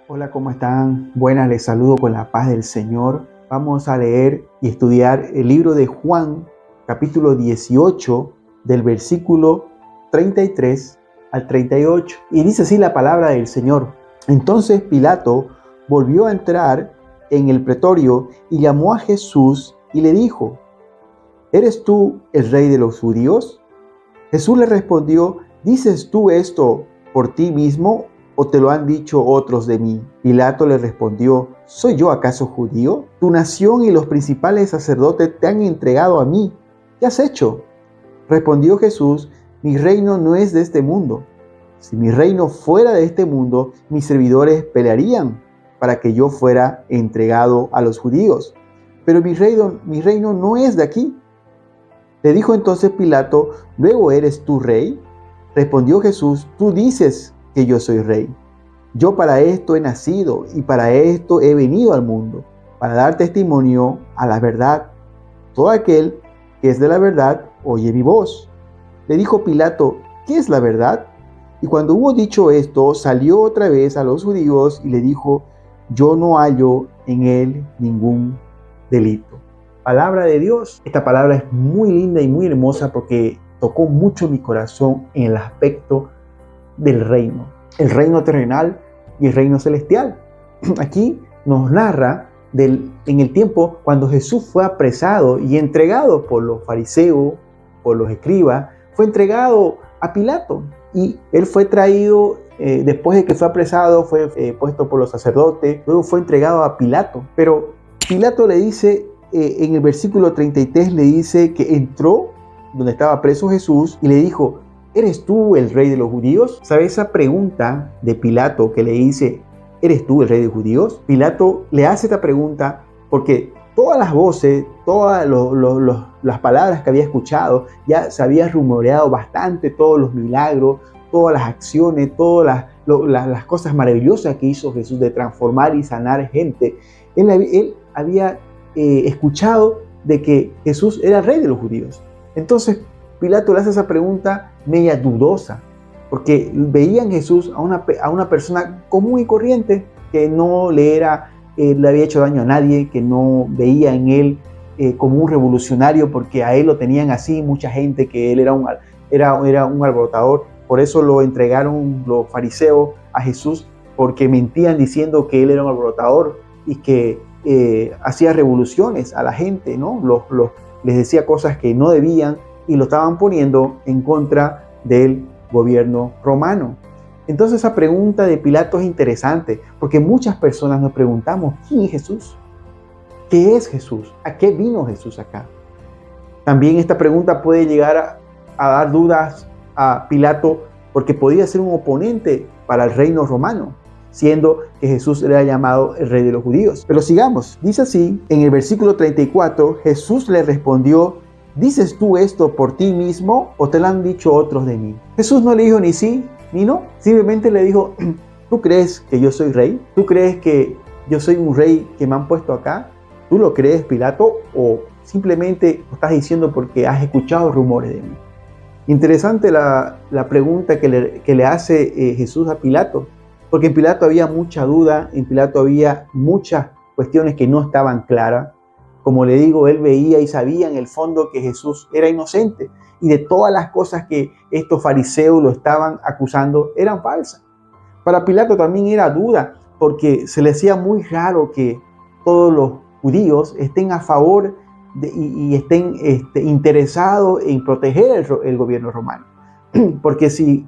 Hola, ¿cómo están? Buenas, les saludo con la paz del Señor. Vamos a leer y estudiar el libro de Juan, capítulo 18, del versículo 33 al 38. Y dice así la palabra del Señor. Entonces Pilato volvió a entrar en el pretorio y llamó a Jesús y le dijo: ¿Eres tú el rey de los judíos? Jesús le respondió: ¿Dices tú esto por ti mismo o te lo han dicho otros de mí? Pilato le respondió: ¿Soy yo acaso judío? Tu nación y los principales sacerdotes te han entregado a mí. ¿Qué has hecho? Respondió Jesús: Mi reino no es de este mundo. Si mi reino fuera de este mundo, mis servidores pelearían para que yo fuera entregado a los judíos. Pero mi reino no es de aquí. Le dijo entonces Pilato: ¿Luego eres tú rey? Respondió Jesús: Tú dices que yo soy rey. Yo para esto he nacido y para esto he venido al mundo, para dar testimonio a la verdad. Todo aquel que es de la verdad oye mi voz. Le dijo Pilato: ¿Qué es la verdad? Y cuando hubo dicho esto, salió otra vez a los judíos y le dijo: Yo no hallo en él ningún delito. Palabra de Dios. Esta palabra es muy linda y muy hermosa porque tocó mucho mi corazón en el aspecto del reino. El reino terrenal y el reino celestial. Aquí nos narra en el tiempo cuando Jesús fue apresado y entregado por los fariseos, por los escribas, fue entregado a Pilato. Y él fue traído, después de que fue apresado, fue puesto por los sacerdotes, luego fue entregado a Pilato. Pero Pilato le dice, en el versículo 33 le dice que entró donde estaba preso Jesús y le dijo: ¿Eres tú el rey de los judíos? ¿Sabe esa pregunta de Pilato que le dice: ¿Eres tú el rey de los judíos? Pilato le hace esta pregunta porque todas las voces, todas las palabras que había escuchado, ya se había rumoreado bastante, todos los milagros, todas las acciones, todas las cosas maravillosas que hizo Jesús de transformar y sanar gente. Él había escuchado de que Jesús era el rey de los judíos. Entonces Pilato le hace esa pregunta media dudosa, porque veían en Jesús a una persona común y corriente que no le había hecho daño a nadie, que no veía en él como un revolucionario, porque a él lo tenían así mucha gente, que él era un alborotador. Por eso lo entregaron los fariseos a Jesús, porque mentían diciendo que él era un alborotador y que hacía revoluciones a la gente, ¿no? Les decía cosas que no debían y lo estaban poniendo en contra del gobierno romano. Entonces esa pregunta de Pilato es interesante porque muchas personas nos preguntamos: ¿quién es Jesús? ¿Qué es Jesús? ¿A qué vino Jesús acá? También esta pregunta puede llegar a dar dudas a Pilato porque podía ser un oponente para el reino romano, siendo que Jesús era llamado el rey de los judíos. Pero sigamos, dice así, en el versículo 34, Jesús le respondió: ¿Dices tú esto por ti mismo o te lo han dicho otros de mí? Jesús no le dijo ni sí ni no, simplemente le dijo: ¿Tú crees que yo soy rey? ¿Tú crees que yo soy un rey que me han puesto acá? ¿Tú lo crees, Pilato? ¿O simplemente lo estás diciendo porque has escuchado rumores de mí? Interesante la pregunta que le hace Jesús a Pilato, porque en Pilato había mucha duda, en Pilato había muchas cuestiones que no estaban claras. Como le digo, él veía y sabía en el fondo que Jesús era inocente y de todas las cosas que estos fariseos lo estaban acusando eran falsas. Para Pilato también era duda, porque se le hacía muy raro que todos los judíos estén a favor y estén interesados en proteger el gobierno romano. Porque si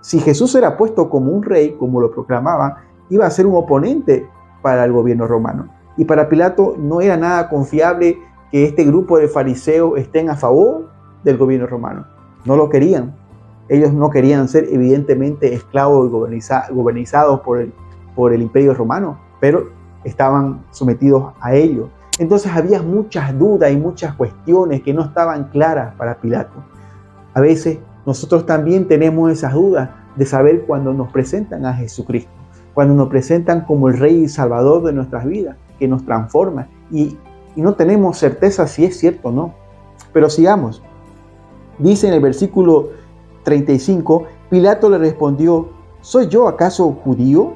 Jesús era puesto como un rey, como lo proclamaban, iba a ser un oponente para el gobierno romano. Y para Pilato no era nada confiable que este grupo de fariseos estén a favor del gobierno romano. No lo querían. Ellos no querían ser evidentemente esclavos y gobernados por el imperio romano, pero estaban sometidos a ello. Entonces había muchas dudas y muchas cuestiones que no estaban claras para Pilato. A veces nosotros también tenemos esas dudas de saber cuando nos presentan a Jesucristo, cuando nos presentan como el Rey y Salvador de nuestras vidas, que nos transforma y no tenemos certeza si es cierto o no. Pero sigamos. Dice en el versículo 35, Pilato le respondió: ¿Soy yo acaso judío?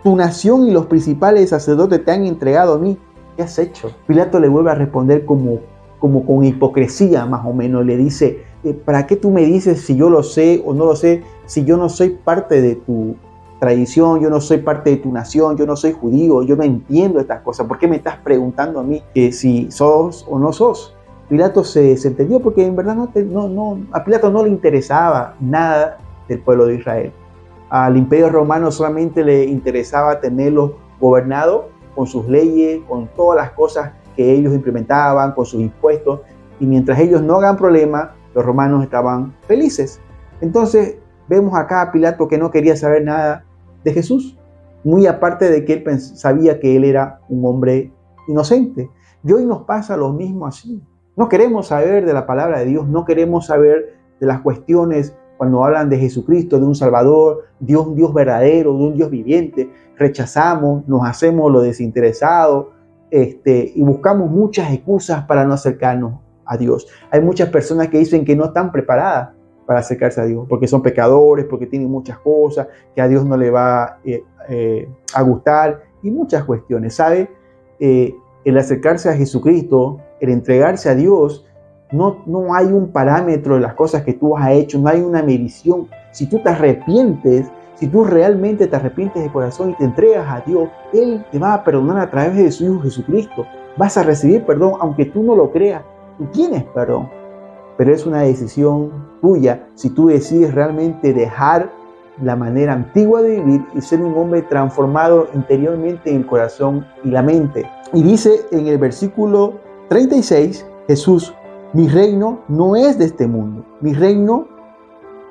Tu nación y los principales sacerdotes te han entregado a mí. ¿Qué has hecho? Pilato le vuelve a responder como con hipocresía, más o menos. Le dice, ¿para qué tú me dices si yo lo sé o no lo sé? Si yo no soy parte de tu tradición, yo no soy parte de tu nación, yo no soy judío, yo no entiendo estas cosas. ¿Por qué me estás preguntando a mí si sos o no sos? Pilato se entendió porque en verdad a Pilato no le interesaba nada del pueblo de Israel. Al Imperio Romano solamente le interesaba tenerlos gobernados con sus leyes, con todas las cosas que ellos implementaban, con sus impuestos. Y mientras ellos no hagan problema, los romanos estaban felices. Entonces vemos acá a Pilato que no quería saber nada de Jesús, muy aparte de que él sabía que él era un hombre inocente. Y hoy nos pasa lo mismo así. No queremos saber de la palabra de Dios, no queremos saber de las cuestiones cuando hablan de Jesucristo, de un Salvador, de un Dios verdadero, de un Dios viviente. Rechazamos, nos hacemos lo desinteresado y buscamos muchas excusas para no acercarnos a Dios. Hay muchas personas que dicen que no están preparadas para acercarse a Dios, porque son pecadores, porque tienen muchas cosas, que a Dios no le va a gustar, y muchas cuestiones, ¿sabe? El acercarse a Jesucristo, el entregarse a Dios, no hay un parámetro de las cosas que tú has hecho, no hay una medición. Si tú te arrepientes, si tú realmente te arrepientes de corazón y te entregas a Dios, Él te va a perdonar a través de su Hijo Jesucristo. Vas a recibir perdón, aunque tú no lo creas. Tú tienes perdón, pero es una decisión tuya si tú decides realmente dejar la manera antigua de vivir y ser un hombre transformado interiormente en el corazón y la mente. Y dice en el versículo 36, Jesús: mi reino no es de este mundo.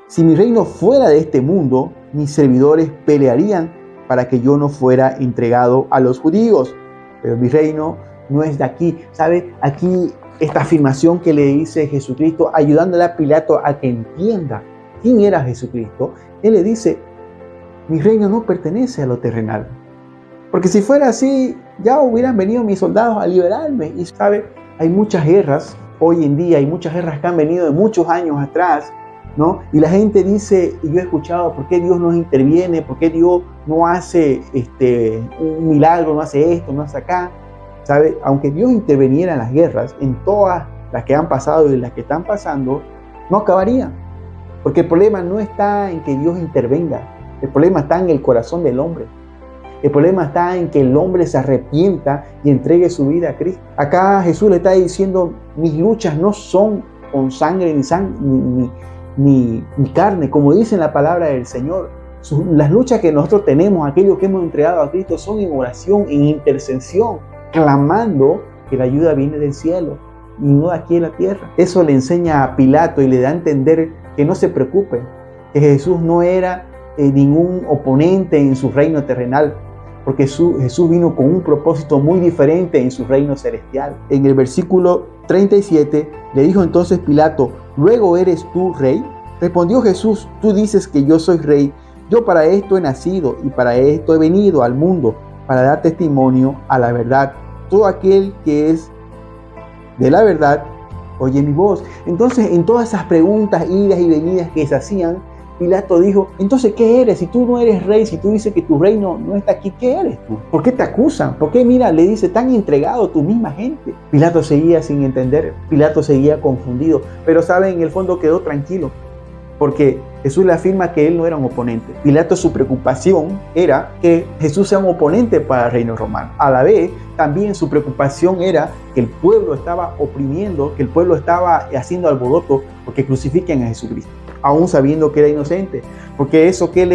Si mi reino fuera de este mundo, mis servidores pelearían para que yo no fuera entregado a los judíos. Pero mi reino no es de aquí. ¿Sabe? Aquí esta afirmación que le dice Jesucristo, ayudándole a Pilato a que entienda quién era Jesucristo. Él le dice, mi reino no pertenece a lo terrenal. Porque si fuera así, ya hubieran venido mis soldados a liberarme. Y sabe, hay muchas guerras hoy en día, hay muchas guerras que han venido de muchos años atrás, ¿no? Y la gente dice, y yo he escuchado, ¿por qué Dios no interviene? ¿Por qué Dios no hace un milagro, no hace esto, no hace acá? ¿Sabe? Aunque Dios interviniera en las guerras, en todas las que han pasado y las que están pasando, no acabaría. Porque el problema no está en que Dios intervenga, el problema está en el corazón del hombre. El problema está en que el hombre se arrepienta y entregue su vida a Cristo. Acá Jesús le está diciendo, mis luchas no son con sangre ni carne, como dice en la palabra del Señor. Las luchas que nosotros tenemos, aquellos que hemos entregado a Cristo, son en oración, en intercesión, clamando que la ayuda viene del cielo y no de aquí en la tierra. Eso le enseña a Pilato y le da a entender que no se preocupe, que Jesús no era ningún oponente en su reino terrenal, porque Jesús vino con un propósito muy diferente en su reino celestial. En el versículo 37 le dijo entonces Pilato, ¿luego eres tú rey? Respondió Jesús, tú dices que yo soy rey. Yo para esto he nacido y para esto he venido al mundo, para dar testimonio a la verdad. Todo aquel que es de la verdad oye mi voz. Entonces, en todas esas preguntas, idas y venidas que se hacían, Pilato dijo, entonces, ¿qué eres? Si tú no eres rey, si tú dices que tu reino no está aquí, ¿qué eres tú? ¿Por qué te acusan? ¿Por qué, mira, le dice, tan entregado tu misma gente? Pilato seguía sin entender, Pilato seguía confundido, pero sabe, en el fondo quedó tranquilo, porque Jesús le afirma que él no era un oponente. Pilato, su preocupación era que Jesús sea un oponente para el reino romano. A la vez, también su preocupación era que el pueblo estaba oprimiendo, que el pueblo estaba haciendo alboroto porque crucifiquen a Jesucristo, aún sabiendo que era inocente. Porque eso, ¿qué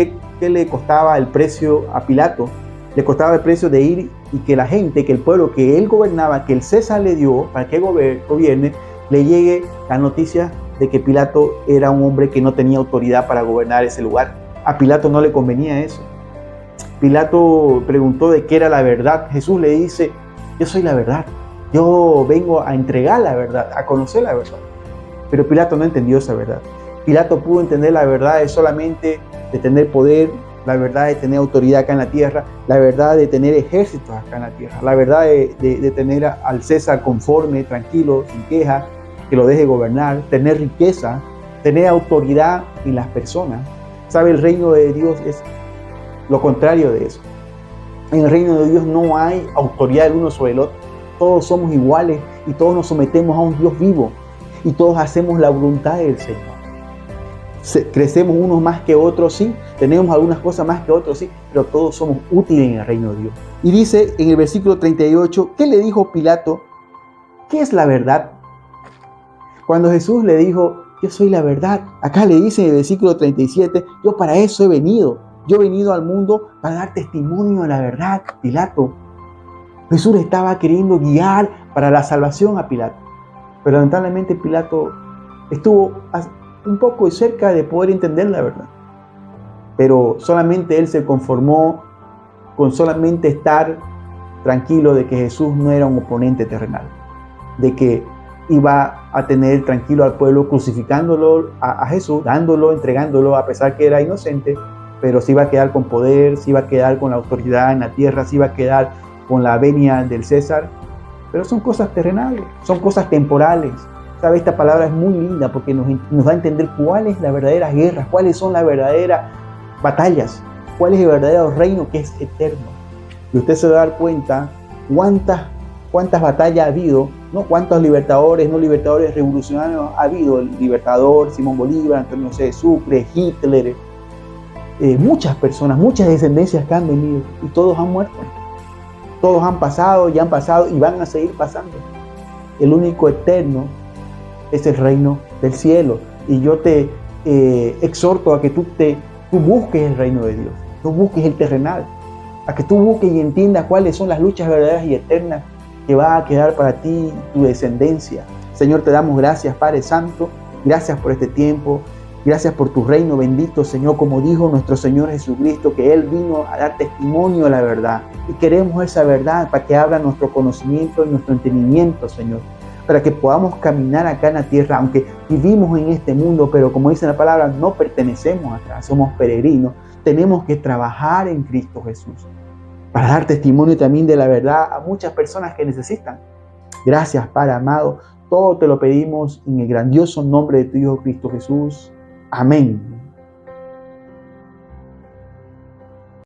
le costaba el precio a Pilato? Le costaba el precio de ir y que la gente, que el pueblo que él gobernaba, que el César le dio para que gobierne, le llegue la noticia de que Pilato era un hombre que no tenía autoridad para gobernar ese lugar. A Pilato no le convenía eso. Pilato preguntó de qué era la verdad. Jesús le dice, yo soy la verdad. Yo vengo a entregar la verdad, a conocer la verdad. Pero Pilato no entendió esa verdad. Pilato pudo entender la verdad de solamente de tener poder, la verdad de tener autoridad acá en la tierra, la verdad de tener ejércitos acá en la tierra, la verdad de tener al César conforme, tranquilo, sin queja, que lo deje gobernar, tener riqueza, tener autoridad en las personas. ¿Sabe? El reino de Dios es lo contrario de eso. En el reino de Dios no hay autoridad el uno sobre el otro. Todos somos iguales y todos nos sometemos a un Dios vivo y todos hacemos la voluntad del Señor. Crecemos unos más que otros, sí. Tenemos algunas cosas más que otros, sí. Pero todos somos útiles en el reino de Dios. Y dice en el versículo 38, ¿qué le dijo Pilato? ¿Qué es la verdad? Cuando Jesús le dijo, yo soy la verdad. Acá le dice en el versículo 37, yo para eso he venido. Yo he venido al mundo para dar testimonio de la verdad. Pilato. Jesús estaba queriendo guiar para la salvación a Pilato. Pero lamentablemente Pilato estuvo un poco cerca de poder entender la verdad. Pero solamente él se conformó con solamente estar tranquilo de que Jesús no era un oponente terrenal. De que iba a tener tranquilo al pueblo crucificándolo a Jesús, dándolo, entregándolo a pesar que era inocente, pero se iba a quedar con poder, se iba a quedar con la autoridad en la tierra, se iba a quedar con la venia del César. Pero son cosas terrenales, son cosas temporales. ¿Sabe? Esta palabra es muy linda porque nos da a entender cuál es la verdadera guerra, cuáles son las verdaderas batallas, cuál es el verdadero reino que es eterno. Y usted se va a dar cuenta cuántas batallas ha habido, ¿no? Cuántos libertadores, no libertadores revolucionarios ha habido. El libertador, Simón Bolívar, Antonio José de Sucre, Hitler, muchas personas, muchas descendencias que han venido y todos han muerto. Todos han pasado y van a seguir pasando. El único eterno es el reino del cielo. Y yo te exhorto a que tú busques el reino de Dios. Tú busques el terrenal. A que tú busques y entiendas cuáles son las luchas verdaderas y eternas que va a quedar para ti y tu descendencia. Señor, te damos gracias, Padre Santo. Gracias por este tiempo. Gracias por tu reino bendito, Señor, como dijo nuestro Señor Jesucristo, que Él vino a dar testimonio de la verdad. Y queremos esa verdad para que abra nuestro conocimiento y nuestro entendimiento, Señor. Para que podamos caminar acá en la tierra, aunque vivimos en este mundo, pero como dice la palabra, no pertenecemos acá, somos peregrinos. Tenemos que trabajar en Cristo Jesús para dar testimonio también de la verdad a muchas personas que necesitan. Gracias, Padre amado. Todo te lo pedimos en el grandioso nombre de tu Hijo Cristo Jesús. Amén.